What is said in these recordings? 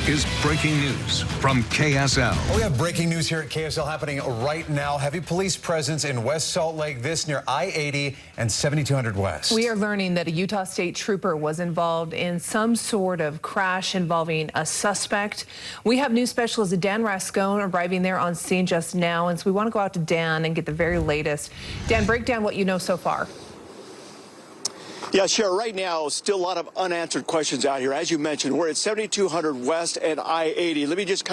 is breaking news from KSL. We have breaking news here at KSL happening right now. Heavy police presence in West Salt Lake, this near I-80 and 7200 West. We are learning that a Utah State trooper was involved in some sort of crash involving a suspect. We have news specialist Dan Rascone arriving there on scene just now, and so we want to go out to Dan and get the very latest. Dan, break down what you know so far. Yeah, sure. Right now, still a lot of unanswered questions out here. As you mentioned, we're at 7200 West and I-80. Let me just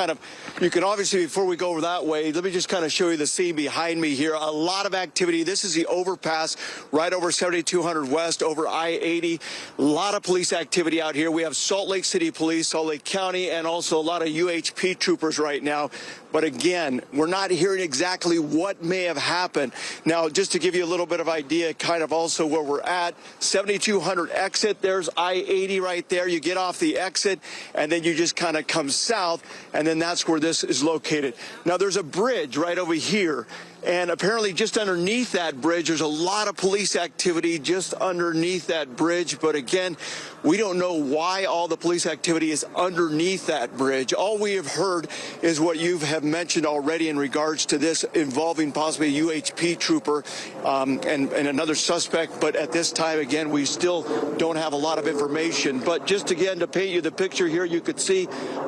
you can obviously, before we go over that way, let me just kind of show you the scene behind me here. A lot of activity. This is the overpass right over 7200 West, over I-80. A lot of police activity out here. We have Salt Lake City Police, Salt Lake County, and also a lot of UHP troopers right now. But again, we're not hearing exactly what may have happened. Now, just to give you a little bit of idea, kind of also where we're at, 7200 exit, there's I-80 right there. You get off the exit, and then you just kind of come south, and then that's where this is located. Now, there's a bridge right over here, and apparently just underneath that bridge, there's a lot of police activity just underneath that bridge. But again, we don't know why all the police activity is underneath that bridge. All we have heard is what you have mentioned already in regards to this involving possibly a UHP trooper and another suspect. But at this time, again, we still don't have a lot of information. But just again, to paint you the picture here, you could see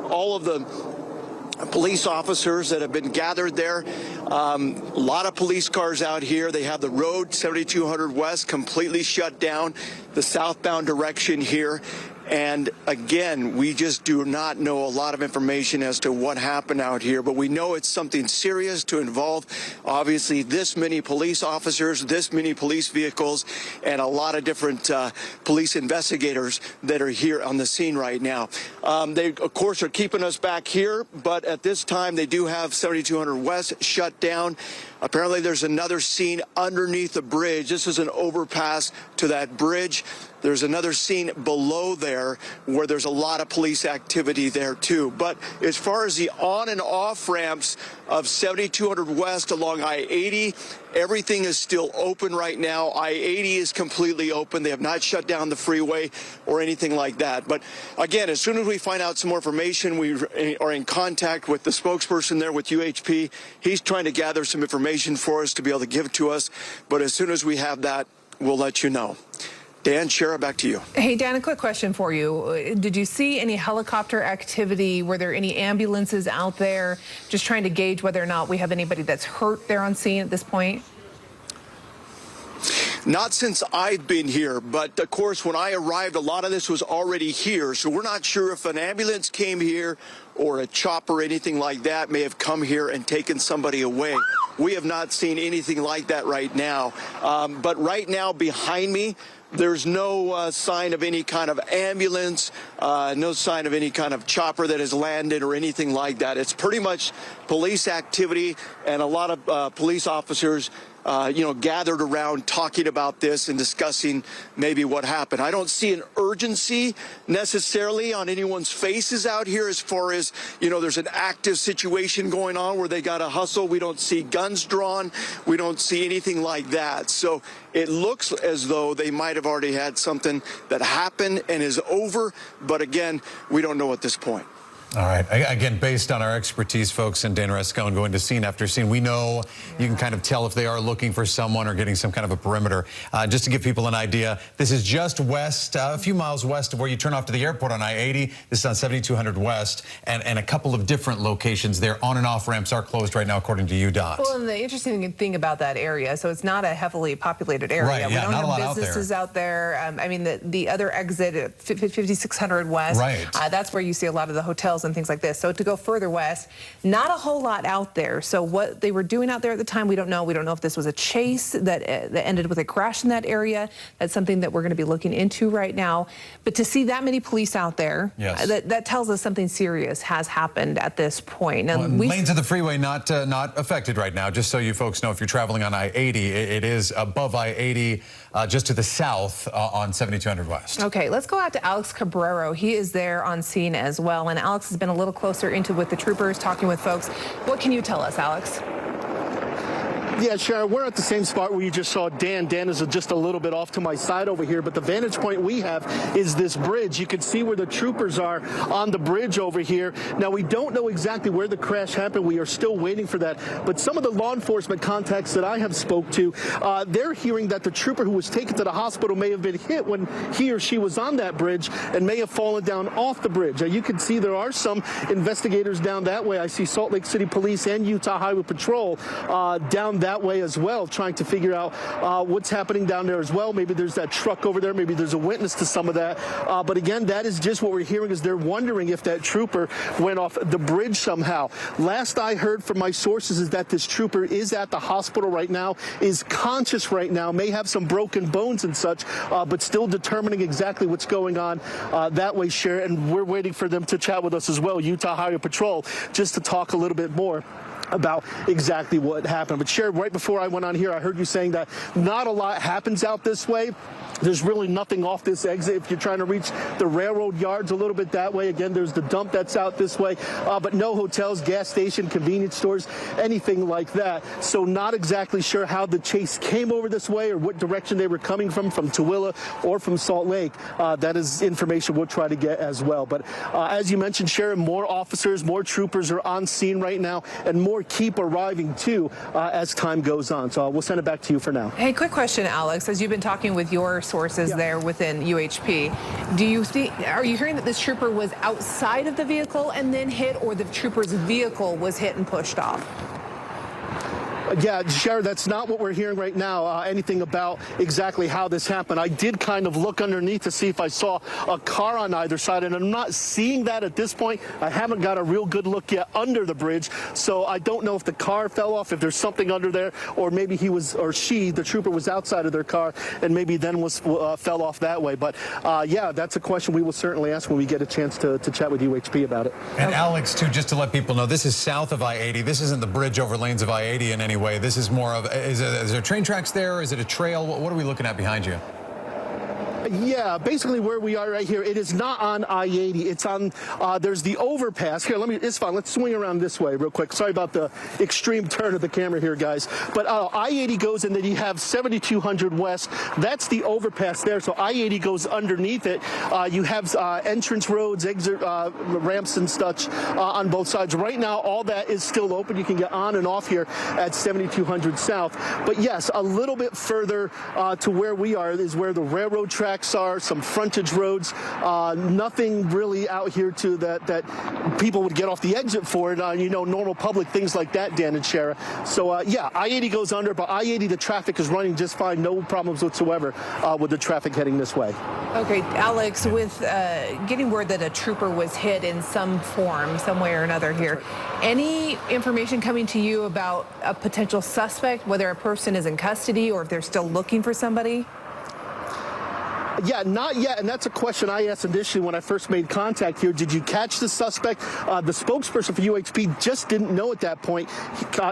all of the police officers that have been gathered there. A lot of police cars out here. They have the road 7200 West completely shut down, the southbound direction here. And again, we just do not know a lot of information as to what happened out here, but we know it's something serious to involve, obviously, this many police officers, this many police vehicles, and a lot of different police investigators that are here on the scene right now. They, of course, are keeping us back here, but at this time, they do have 7200 West shut down. Apparently, there's another scene underneath the bridge. This is an overpass to that bridge. There's another scene below there where there's a lot of police activity there, too. But as far as the on and off ramps of 7200 West along I-80, everything is still open right now. I-80 is completely open. They have not shut down the freeway or anything like that. But again, as soon as we find out some more information, we are in contact with the spokesperson there with UHP. He's trying to gather some information for us to be able to give it to us. But as soon as we have that, we'll let you know. Dan, Shara, back to you. Hey, Dan, a quick question for you. Did you see any helicopter activity? Were there any ambulances out there? Just trying to gauge whether or not we have anybody that's hurt there on scene at this point. Not since I've been here, but of course, when I arrived, a lot of this was already here. So we're not sure if an ambulance came here or a chopper or anything like that may have come here and taken somebody away. We have not seen anything like that right now. But right now behind me, there's no sign of any kind of ambulance, no sign of any kind of chopper that has landed or anything like that. It's pretty much police activity and a lot of police officers gathered around talking about this and discussing maybe what happened. I don't see an urgency necessarily on anyone's faces out here as far as, there's an active situation going on where they got to hustle. We don't see guns drawn. We don't see anything like that. So it looks as though they might have already had something that happened and is over. But again, we don't know at this point. All right. Again, based on our expertise, folks, and Dan Rascone going to scene after scene, we know you can kind of tell if they are looking for someone or getting some kind of a perimeter. Just to give people an idea, this is just west, a few miles west of where you turn off to the airport on I-80. This is on 7200 West, and a couple of different locations there. On and off ramps are closed right now, according to UDOT. Well, and the interesting thing about that area, so it's not a heavily populated area. Right, yeah, we don't not have businesses out there. I mean, the other exit at 5600 West, right. That's where you see a lot of the hotels and things like this. So to go further west, not a whole lot out there. So what they were doing out there at the time, we don't know. We don't know if this was a chase that ended with a crash in that area. That's something that we're going to be looking into right now. But to see that many police out there, yes, that tells us something serious has happened at this point. Now, lanes of the freeway not affected right now. Just so you folks know, if you're traveling on I-80, it is above I-80, just to the south on 7200 West. Okay, let's go out to Alex Cabrero. He is there on scene as well. And Alex has been a little closer into with the troopers, talking with folks. What can you tell us, Alex? Yeah, Sharon, we're at the same spot where you just saw Dan. Dan is just a little bit off to my side over here, but the vantage point we have is this bridge. You can see where the troopers are on the bridge over here. Now, we don't know exactly where the crash happened. We are still waiting for that. But some of the law enforcement contacts that I have spoke to, they're hearing that the trooper who was taken to the hospital may have been hit when he or she was on that bridge and may have fallen down off the bridge. Now, you can see there are some investigators down that way. I see Salt Lake City Police and Utah Highway Patrol down that way as well, trying to figure out what's happening down there as well. Maybe there's that truck over there. Maybe there's a witness to some of that. But again, that is just what we're hearing, is they're wondering if that trooper went off the bridge somehow. Last I heard from my sources is that this trooper is at the hospital right now, is conscious right now, may have some broken bones and such, but still determining exactly what's going on that way, Sharon. And we're waiting for them to chat with us as well, Utah Highway Patrol, just to talk a little bit more about exactly what happened. But Sharon, right before I went on here, I heard you saying that not a lot happens out this way. There's really nothing off this exit if you're trying to reach the railroad yards a little bit that way. Again, there's the dump that's out this way, but no hotels, gas station, convenience stores, anything like that. So not exactly sure how the chase came over this way or what direction they were coming from Tooele or from Salt Lake. That is information we'll try to get as well. But as you mentioned, Sharon, more officers, more troopers are on scene right now, and more keep arriving too as time goes on. So we'll send it back to you for now. Hey, quick question, Alex. As you've been talking with your sources there within UHP, are you hearing that this trooper was outside of the vehicle and then hit, or the trooper's vehicle was hit and pushed off? Yeah, Sharon, that's not what we're hearing right now, anything about exactly how this happened. I did kind of look underneath to see if I saw a car on either side, and I'm not seeing that at this point. I haven't got a real good look yet under the bridge, so I don't know if the car fell off, if there's something under there, or maybe he was, or she, the trooper, was outside of their car and maybe then was fell off that way. But yeah, that's a question we will certainly ask when we get a chance to chat with UHP about it. And Alex, too, just to let people know, this is south of I-80. This isn't the bridge over lanes of I-80 in any way. This is more of, is there train tracks there? Is it a trail? What are we looking at behind you? Yeah, basically where we are right here, it is not on I-80. It's on, there's the overpass. Here, it's fine. Let's swing around this way real quick. Sorry about the extreme turn of the camera here, guys. But I-80 goes, and then you have 7200 West. That's the overpass there. So I-80 goes underneath it. You have entrance roads, exit ramps and such on both sides. Right now, all that is still open. You can get on and off here at 7200 South. But yes, a little bit further to where we are is where the railroad tracks are, some frontage roads, nothing really out here to that people would get off the exit for it, you know, normal public things like that, Dan and Shara. So yeah, I-80 goes under, but I-80, the traffic is running just fine, no problems whatsoever with the traffic heading this way. Okay, Alex, with getting word that a trooper was hit in some form, some way or another here, any information coming to you about a potential suspect, whether a person is in custody or if they're still looking for somebody? Yeah, not yet, and that's a question I asked initially when I first made contact here. Did you catch the suspect? The spokesperson for UHP just didn't know at that point.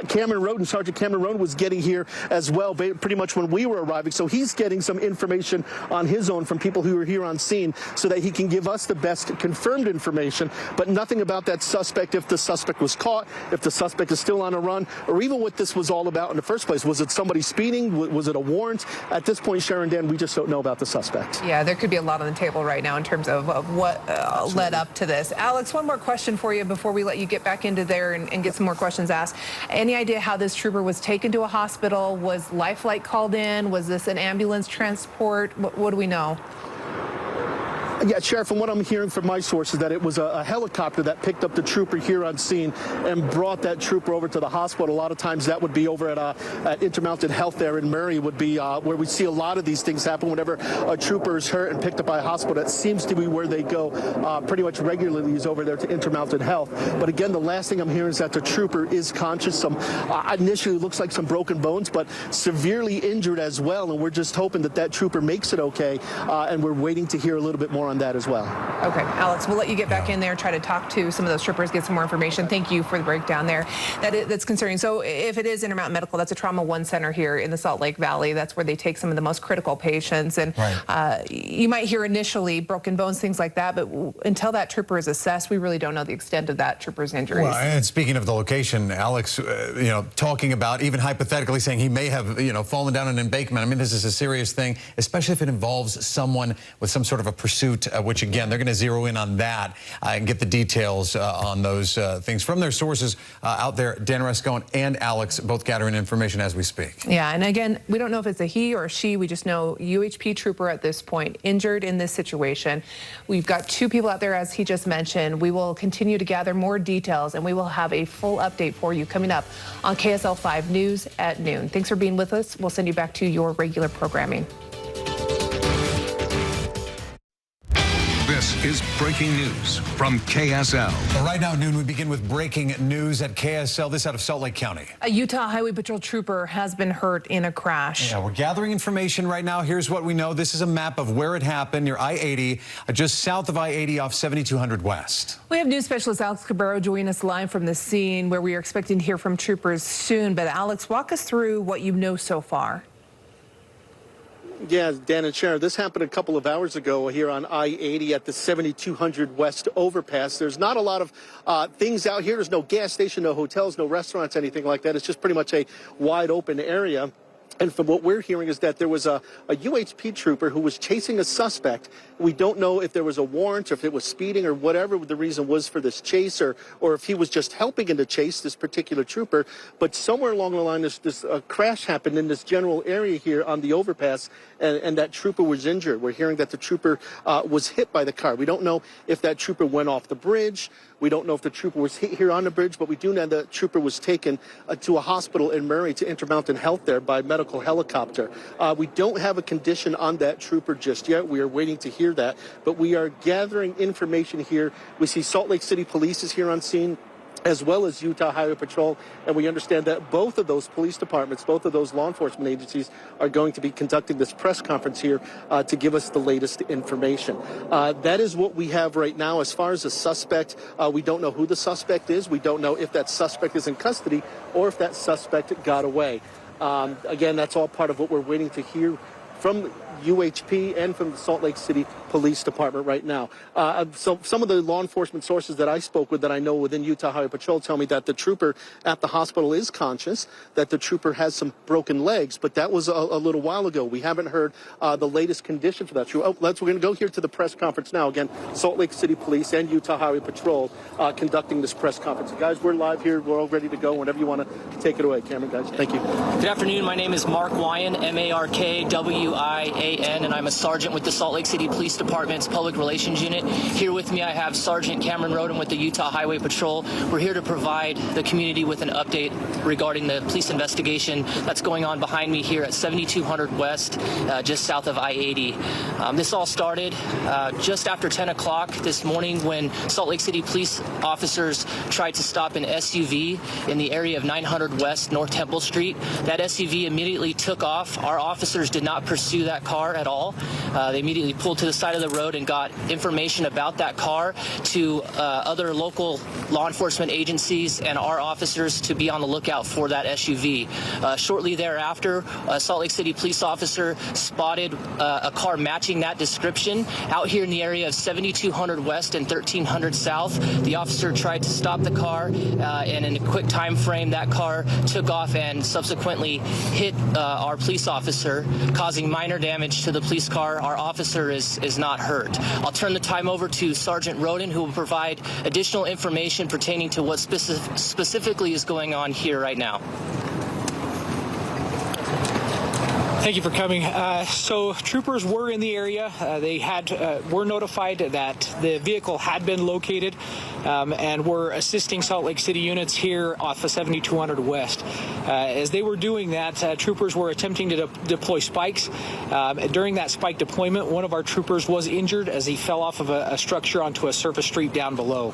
Cameron Roden, Sergeant Cameron Roden, was getting here as well, pretty much when we were arriving. So he's getting some information on his own from people who are here on scene so that he can give us the best confirmed information, but nothing about that suspect, if the suspect was caught, if the suspect is still on a run, or even what this was all about in the first place. Was it somebody speeding? Was it a warrant? At this point, Sharon, Dan, we just don't know about the suspect. Yeah, there could be a lot on the table right now in terms of what led up to this. Alex, one more question for you before we let you get back into there and get some more questions asked. Any idea how this trooper was taken to a hospital? Was Life Flight called in? Was this an ambulance transport? What do we know? Yeah, Sheriff, from what I'm hearing from my sources, that it was a helicopter that picked up the trooper here on scene and brought that trooper over to the hospital. A lot of times that would be over at Intermountain Health there in Murray, would be where we see a lot of these things happen whenever a trooper is hurt and picked up by a hospital. That seems to be where they go pretty much regularly, is over there to Intermountain Health. But again, the last thing I'm hearing is that the trooper is conscious. Some initially looks like some broken bones, but severely injured as well. And we're just hoping that that trooper makes it okay. And we're waiting to hear a little bit more more on that as well. Okay, Alex, we'll let you get back in there, try to talk to some of those troopers, get some more information. Thank you for the breakdown there. That's concerning. So if it is Intermountain Medical, that's a Trauma 1 center here in the Salt Lake Valley. That's where they take some of the most critical patients. And you might hear initially broken bones, things like that, but until that trooper is assessed, we really don't know the extent of that trooper's injuries. Well, and speaking of the location, Alex, talking about even hypothetically saying he may have, fallen down an embankment. I mean, this is a serious thing, especially if it involves someone with some sort of a pursuit, which again, they're going to zero in on that and get the details on those things from their sources out there. Dan Rascone and Alex both gathering information as we speak. Yeah, and again, we don't know if it's a he or a she. We just know UHP trooper at this point injured in this situation. We've got 2 people out there, as he just mentioned. We will continue to gather more details, and we will have a full update for you coming up on KSL 5 News at noon. Thanks for being with us. We'll send you back to your regular programming. This is breaking news from KSL. Well, right now at noon, we begin with breaking news at KSL. This out of Salt Lake County. A Utah Highway Patrol trooper has been hurt in a crash. Yeah, we're gathering information right now. Here's what we know. This is a map of where it happened near I-80, just south of I-80 off 7200 West. We have news specialist Alex Cabrero joining us live from the scene where we are expecting to hear from troopers soon. But Alex, walk us through what you know so far. Yeah, Dan and Sharon, this happened a couple of hours ago here on I-80 at the 7200 West overpass. There's not a lot of things out here. There's no gas station, no hotels, no restaurants, anything like that. It's just pretty much a wide open area. And from what we're hearing is that there was a UHP trooper who was chasing a suspect. We don't know if there was a warrant or if it was speeding or whatever the reason was for this chase or if he was just helping in the chase, this particular trooper. But somewhere along the line, this crash happened in this general area here on the overpass, and that trooper was injured. We're hearing that the trooper was hit by the car. We don't know if that trooper went off the bridge. We don't know if the trooper was hit here on the bridge, but we do know the trooper was taken to a hospital in Murray to Intermountain Health there by medical helicopter. We don't have a condition on that trooper just yet. We are waiting to hear that, but we are gathering information here. We see Salt Lake City Police is here on scene, as well as Utah Highway Patrol, and we understand that both of those police departments, both of those law enforcement agencies are going to be conducting this press conference here to give us the latest information. That is what we have right now. As far as the suspect, we don't know who the suspect is. We don't know if that suspect is in custody or if that suspect got away. Again, that's all part of what we're waiting to hear from UHP and from the Salt Lake City Police Department right now. So some of the law enforcement sources that I spoke with that I know within Utah Highway Patrol tell me that the trooper at the hospital is conscious, that the trooper has some broken legs, but that was a little while ago. We haven't heard the latest condition for that trooper. We're going to go here to the press conference now. Again, Salt Lake City Police and Utah Highway Patrol conducting this press conference. Guys, we're live here. We're all ready to go. Whenever you want to take it away, Cameron, guys. Thank you. Good afternoon. My name is Mark Wyan, M-A-R-K-W-I-A-N, and I'm a sergeant with the Salt Lake City Police Department's Public Relations Unit. Here with me, I have Sergeant Cameron Roden with the Utah Highway Patrol. We're here to provide the community with an update regarding the police investigation that's going on behind me here at 7200 West, just south of I-80. This all started just after 10 o'clock this morning when Salt Lake City police officers tried to stop an SUV in the area of 900 West North Temple Street. That SUV immediately took off. Our officers did not pursue that car at all. They immediately pulled to the side of the road and got information about that car to other local law enforcement agencies and our officers to be on the lookout for that SUV. Shortly thereafter, a Salt Lake City police officer spotted a car matching that description out here in the area of 7200 West and 1300 South. The officer tried to stop the car, and in a quick time frame, that car took off and subsequently hit our police officer, causing minor damage to the police car. Our officer is not hurt. I'll turn the time over to Sergeant Roden, who will provide additional information pertaining to what specifically is going on here right now. Thank you for coming. So troopers were in the area. They were notified that the vehicle had been located and were assisting Salt Lake City units here off of 7200 West. As they were doing that, troopers were attempting to deploy spikes. During that spike deployment, one of our troopers was injured as he fell off of a structure onto a surface street down below.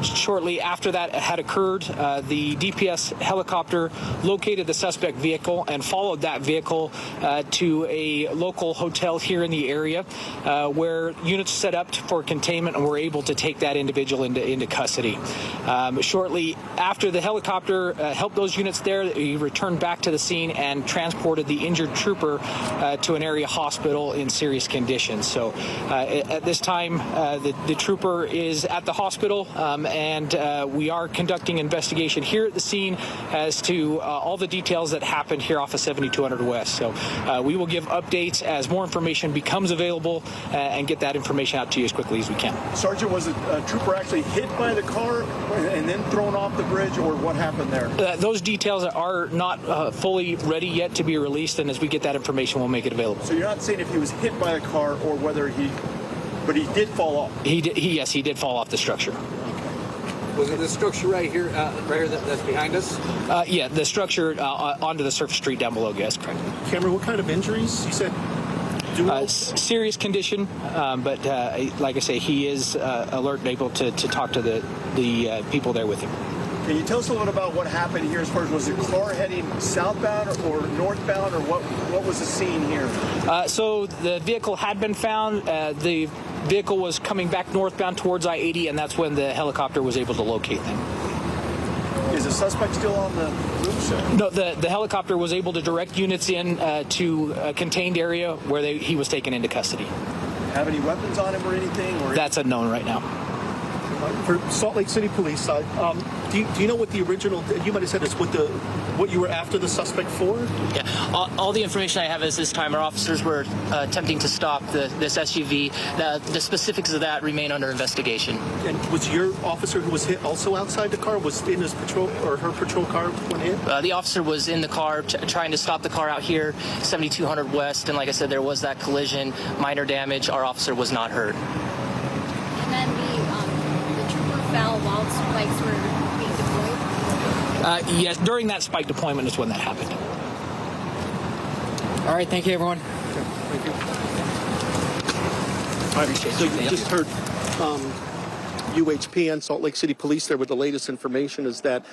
Shortly after that had occurred, the DPS helicopter located the suspect vehicle and followed that vehicle vehicle to a local hotel here in the area where units set up for containment, and we're able to take that individual into custody. Shortly after the helicopter helped those units there, he returned back to the scene and transported the injured trooper to an area hospital in serious condition. So at this time, the trooper is at the hospital, and we are conducting investigation here at the scene as to all the details that happened here off of 7200 West. So we will give updates as more information becomes available and get that information out to you as quickly as we can. Sergeant, was a trooper actually hit by the car and then thrown off the bridge, or what happened there? Those details are not fully ready yet to be released, and as we get that information, we'll make it available. So you're not saying if he was hit by the car or whether but he did fall off? Yes, he did fall off the structure. Was it the structure right here that's behind us? Yeah, the structure onto the surface street down below. Yes, correct. Cameron, what kind of injuries? You said serious condition, but like I say, he is alert and able to talk to the people there with him. Can you tell us a little bit about what happened here as far as, was the car heading southbound or northbound, or what was the scene here? So the vehicle had been found. The vehicle was coming back northbound towards I-80, and that's when the helicopter was able to locate them. Is the suspect still on the roof? No, the helicopter was able to direct units in to a contained area where he was taken into custody. Have any weapons on him or anything? That's unknown right now. For Salt Lake City Police side, do you know what the original? You might have said this. What you were after the suspect for? Yeah, all the information I have is this time our officers were attempting to stop this SUV. The specifics of that remain under investigation. And was your officer who was hit also outside the car? Was in his patrol or her patrol car when hit? The officer was in the car trying to stop the car out here, 7200 West, and like I said, there was that collision, minor damage. Our officer was not hurt. And then the trooper fell while spikes were being deployed? Yes, during that spike deployment is when that happened. All right, thank you, everyone. Thank you. So you just heard UHP and Salt Lake City Police there with the latest information is that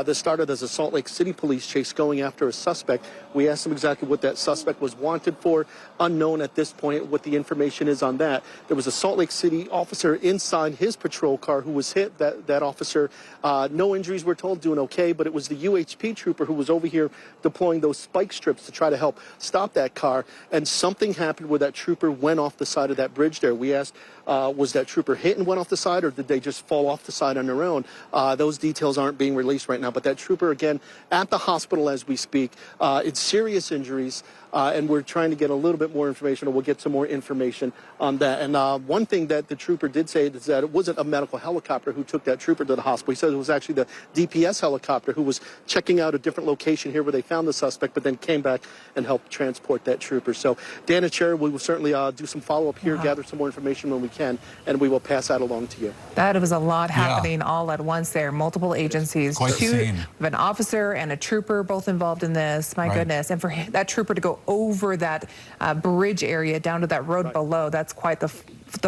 this started as a Salt Lake City police chase going after a suspect. We asked them exactly what that suspect was wanted for. Unknown at this point what the information is on that. There was a Salt Lake City officer inside his patrol car who was hit. That officer, no injuries, we're told, doing okay, but it was the UHP trooper who was over here deploying those spike strips to try to help stop that car, and something happened where that trooper went off the side of that bridge there. We asked, was that trooper hit and went off the side, or did they just fall off the side on their own? Those details aren't being released right now, but that trooper, again, at the hospital as we speak. It's serious injuries, and we're trying to get a little bit more information, or we'll get some more information on that. And one thing that the trooper did say is that it wasn't a medical helicopter who took that trooper to the hospital. He said it was actually the DPS helicopter who was checking out a different location here where they found the suspect, but then came back and helped transport that trooper. So, Dan and Chair, we will certainly do some follow-up here, gather some more information when we can, and we will pass that along to you. That was a lot happening all at once there. Multiple agencies. Quite the scene. We have an officer and a trooper both involved in this. My goodness. And for that trooper to go over that bridge area down to that road below, that's quite the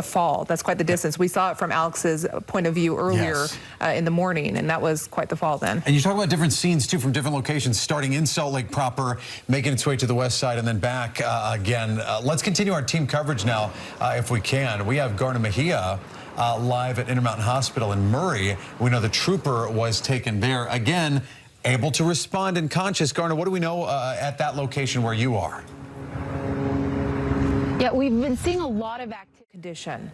fall. That's quite the distance. We saw it from Alex's point of view earlier in the morning, and that was quite the fall then. And you talk about different scenes, too, from different locations, starting in Salt Lake proper, making its way to the west side, and then back again. Let's continue our team coverage now, if we can. We have Garna Mejia live at Intermountain Hospital in Murray. We know the trooper was taken there. Again, able to respond and conscious. Garna, what do we know at that location where you are? Yeah, we've been seeing a lot of condition.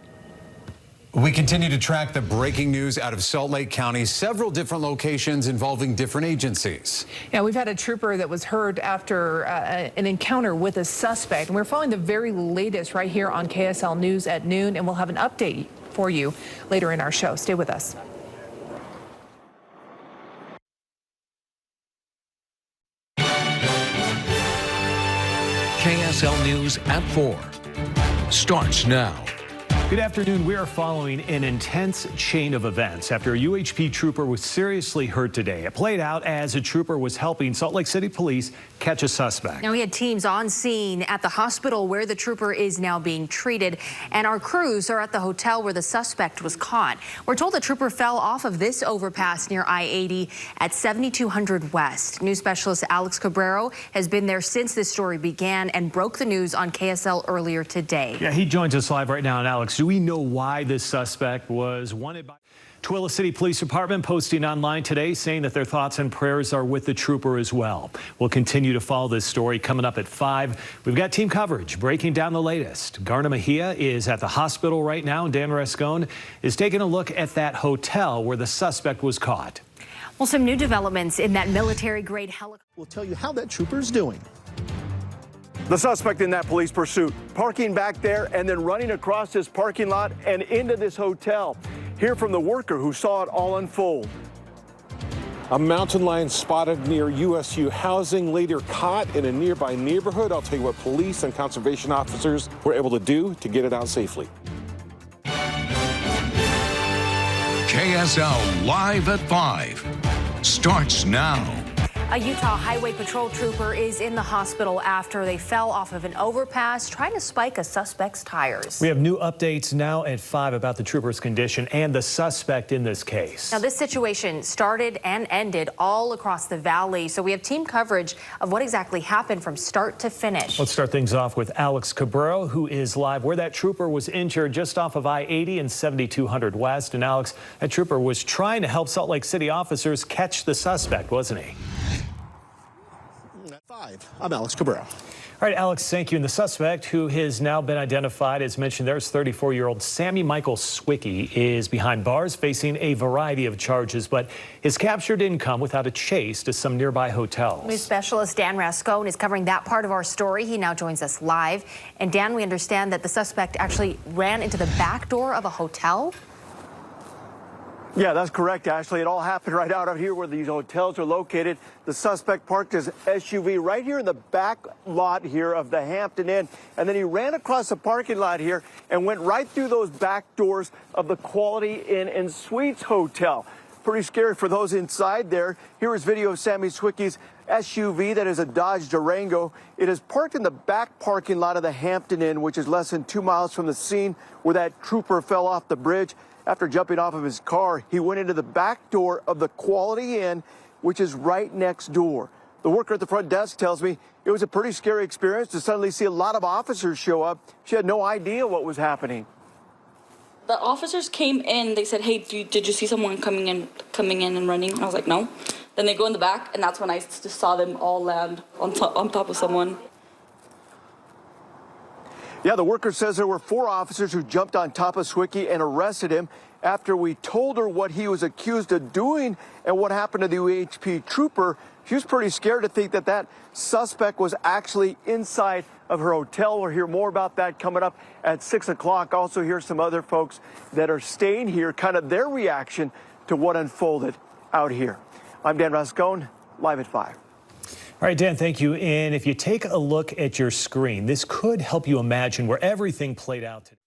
We continue to track the breaking news out of Salt Lake County, several different locations involving different agencies. Yeah, we've had a trooper that was hurt after an encounter with a suspect, and we're following the very latest right here on KSL News at noon, and we'll have an update for you later in our show. Stay with us. KSL News at 4 starts now. Good afternoon. We are following an intense chain of events after a UHP trooper was seriously hurt today. It played out as a trooper was helping Salt Lake City police catch a suspect. Now, we had teams on scene at the hospital where the trooper is now being treated, and our crews are at the hotel where the suspect was caught. We're told the trooper fell off of this overpass near I-80 at 7200 West. News specialist Alex Cabrero has been there since this story began and broke the news on KSL earlier today. Yeah, he joins us live right now. And Alex, do we know why this suspect was wanted by? Tooele City Police Department posting online today saying that their thoughts and prayers are with the trooper as well. We'll continue to follow this story coming up at 5. We've got team coverage breaking down the latest. Garna Mejia is at the hospital right now, and Dan Rascon is taking a look at that hotel where the suspect was caught. Well, some new developments in that military-grade helicopter. We'll tell you how that trooper's doing. The suspect in that police pursuit, parking back there and then running across this parking lot and into this hotel. Hear from the worker who saw it all unfold. A mountain lion spotted near USU housing, later caught in a nearby neighborhood. I'll tell you what police and conservation officers were able to do to get it out safely. KSL Live at 5 starts now. A Utah Highway Patrol trooper is in the hospital after they fell off of an overpass trying to spike a suspect's tires. We have new updates now at 5 about the trooper's condition and the suspect in this case. Now, this situation started and ended all across the valley, so we have team coverage of what exactly happened from start to finish. Let's start things off with Alex Cabrero, who is live where that trooper was injured just off of I-80 and 7200 West. And Alex, that trooper was trying to help Salt Lake City officers catch the suspect, wasn't he? At 5, I'm Alex Cabrero. All right, Alex, thank you. And the suspect, who has now been identified, as mentioned, there's 34-year-old Sammy Michael Swicky, is behind bars facing a variety of charges, but his capture didn't come without a chase to some nearby hotels. News specialist Dan Rascon is covering that part of our story. He now joins us live. And Dan, we understand that the suspect actually ran into the back door of a hotel. Yeah, that's correct, Ashley. It all happened right out here where these hotels are located. The suspect parked his SUV right here in the back lot here of the Hampton Inn, and then he ran across the parking lot here and went right through those back doors of the Quality Inn and Suites Hotel. Pretty scary for those inside there. Here is video of Sammy Swicky's SUV, that is a Dodge Durango. It is parked in the back parking lot of the Hampton Inn, which is less than 2 miles from the scene where that trooper fell off the bridge. After jumping off of his car, he went into the back door of the Quality Inn, which is right next door. The worker at the front desk tells me it was a pretty scary experience to suddenly see a lot of officers show up. She had no idea what was happening. The officers came in. They said, "Hey, did you see someone coming in and running?" I was like, "No." Then they go in the back, and that's when I just saw them all land on top of someone. Yeah, the worker says there were 4 officers who jumped on top of Swicky and arrested him. After we told her what he was accused of doing and what happened to the UHP trooper, she was pretty scared to think that that suspect was actually inside of her hotel. We'll hear more about that coming up at 6 o'clock. Also hear some other folks that are staying here, kind of their reaction to what unfolded out here. I'm Dan Rascon, live at 5. All right, Dan, thank you. And if you take a look at your screen, this could help you imagine where everything played out today.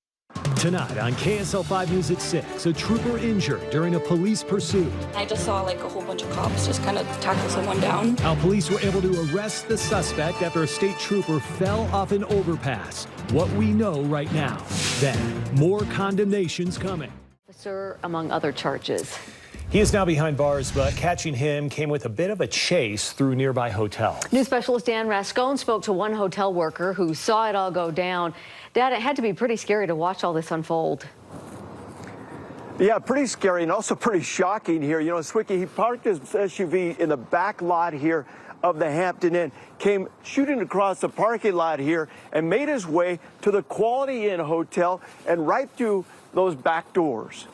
Tonight on KSL-5 News at 6, a trooper injured during a police pursuit. I just saw like a whole bunch of cops just kind of tackle someone down. How police were able to arrest the suspect after a state trooper fell off an overpass. What we know right now. Then, more condemnations coming. Officer, among other charges. He is now behind bars, but catching him came with a bit of a chase through nearby hotels. News specialist Dan Rascon spoke to one hotel worker who saw it all go down. Dad, it had to be pretty scary to watch all this unfold. Yeah, pretty scary and also pretty shocking here. You know, Swicky, he parked his SUV in the back lot here of the Hampton Inn, came shooting across the parking lot here and made his way to the Quality Inn Hotel and right through those back doors.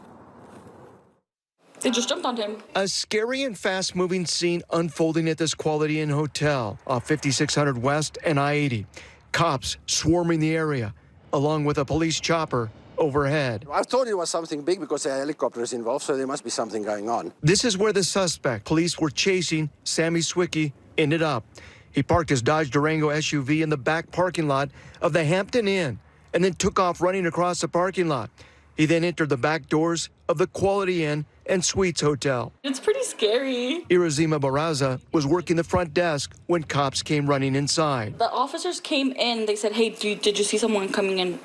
They just jumped on him. A scary and fast-moving scene unfolding at this Quality Inn Hotel off 5600 West and I-80. Cops swarming the area, along with a police chopper overhead. I thought it was something big because a helicopter is involved, so there must be something going on. This is where the suspect police were chasing, Sammy Swicky, ended up. He parked his Dodge Durango SUV in the back parking lot of the Hampton Inn and then took off running across the parking lot. He then entered the back doors of the Quality Inn and Suites Hotel. It's pretty scary. Irazima Barraza was working the front desk when cops came running inside. The officers came in. They said, "Hey, did you see someone coming in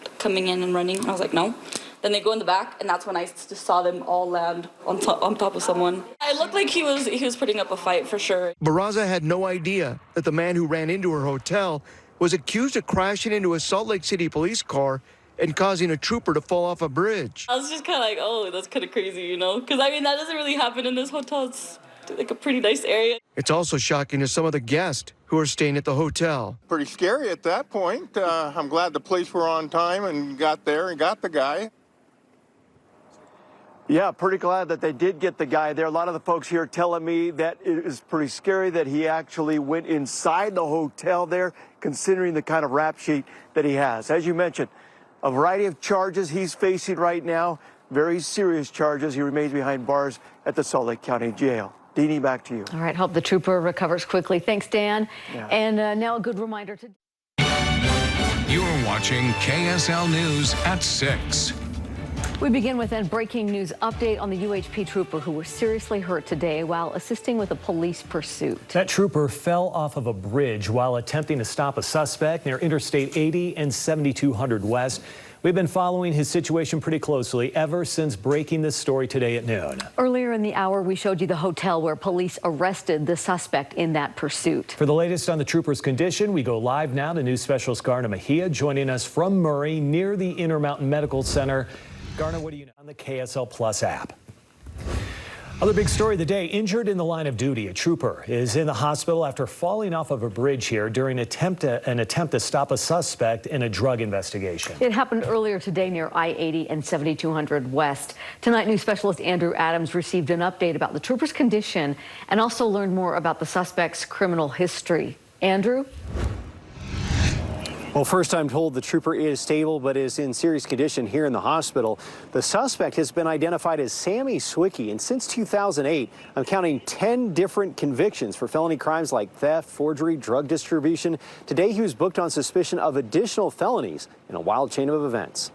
and running?" I was like, "No." Then they go in the back, and that's when I just saw them all land on top of someone. It looked like he was putting up a fight for sure. Barraza had no idea that the man who ran into her hotel was accused of crashing into a Salt Lake City police car and causing a trooper to fall off a bridge. I was just kind of like, oh, that's kind of crazy, you know? Because, I mean, that doesn't really happen in this hotel. It's like a pretty nice area. It's also shocking to some of the guests who are staying at the hotel. Pretty scary at that point. I'm glad the police were on time and got there and got the guy. Yeah, pretty glad that they did get the guy there. A lot of the folks here telling me that it is pretty scary that he actually went inside the hotel there, considering the kind of rap sheet that he has. As you mentioned, a variety of charges he's facing right now, very serious charges. He remains behind bars at the Salt Lake County Jail. Deanie, back to you. All right, hope the trooper recovers quickly. Thanks, Dan. Yeah. And now a good reminder to... You're watching KSL News at 6. We begin with a breaking news update on the UHP trooper who was seriously hurt today while assisting with a police pursuit. That trooper fell off of a bridge while attempting to stop a suspect near Interstate 80 and 7200 West. We've been following his situation pretty closely ever since breaking this story today at noon. Earlier in the hour, we showed you the hotel where police arrested the suspect in that pursuit. For the latest on the trooper's condition, we go live now to News Specialist Garna Mejia joining us from Murray near the Intermountain Medical Center. Garna, what do you know on the KSL Plus app? Other big story of the day, injured in the line of duty. A trooper is in the hospital after falling off of a bridge here during an attempt to stop a suspect in a drug investigation. It happened earlier today near I-80 and 7200 West. Tonight, news specialist Andrew Adams received an update about the trooper's condition and also learned more about the suspect's criminal history. Andrew? Well, first I'm told the trooper is stable but is in serious condition here in the hospital. The suspect has been identified as Sammy Swickey, and since 2008, I'm counting 10 different convictions for felony crimes like theft, forgery, drug distribution. Today he was booked on suspicion of additional felonies in a wild chain of events.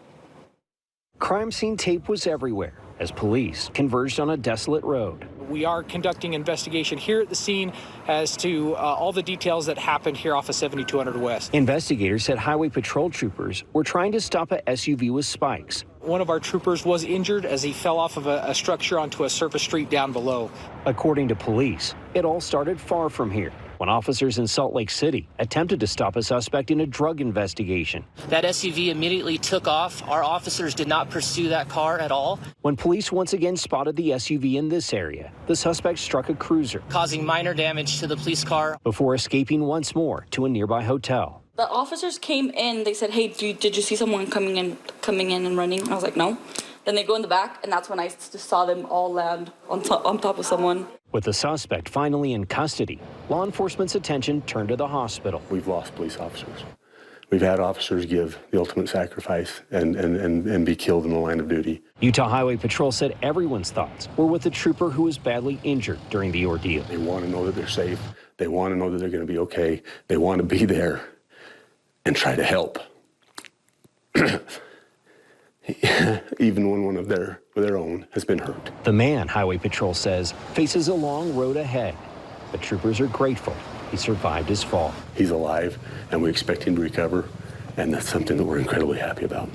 Crime scene tape was everywhere as police converged on a desolate road. We are conducting investigation here at the scene as to all the details that happened here off of 7200 West. Investigators said highway patrol troopers were trying to stop a SUV with spikes. One of our troopers was injured as he fell off of a structure onto a surface street down below. According to police, it all started far from here when officers in Salt Lake City attempted to stop a suspect in a drug investigation. That SUV immediately took off. Our officers did not pursue that car at all. When police once again spotted the SUV in this area, the suspect struck a cruiser, causing minor damage to the police car, before escaping once more to a nearby hotel. The officers came in. They said, "Hey, did you see someone coming in and running?" I was like, "No." Then they go in the back, and that's when I just saw them all land on top of someone. With the suspect finally in custody, law enforcement's attention turned to the hospital. We've lost police officers. We've had officers give the ultimate sacrifice and be killed in the line of duty. Utah Highway Patrol said everyone's thoughts were with the trooper who was badly injured during the ordeal. They want to know that they're safe. They want to know that they're going to be okay. They want to be there and try to help. Even when one of their own has been hurt. The man, Highway Patrol says, faces a long road ahead, but troopers are grateful he survived his fall. He's alive, and we expect him to recover, and that's something that we're incredibly happy about.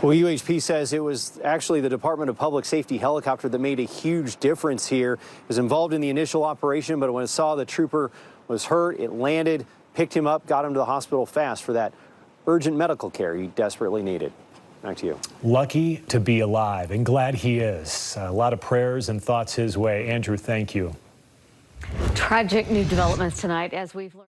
Well, UHP says it was actually the Department of Public Safety helicopter that made a huge difference here. It was involved in the initial operation, but when it saw the trooper was hurt, it landed, picked him up, got him to the hospital fast for that urgent medical care he desperately needed. Back to you. Lucky to be alive and glad he is. A lot of prayers and thoughts his way. Andrew, thank you. Tragic new developments tonight as we've learned.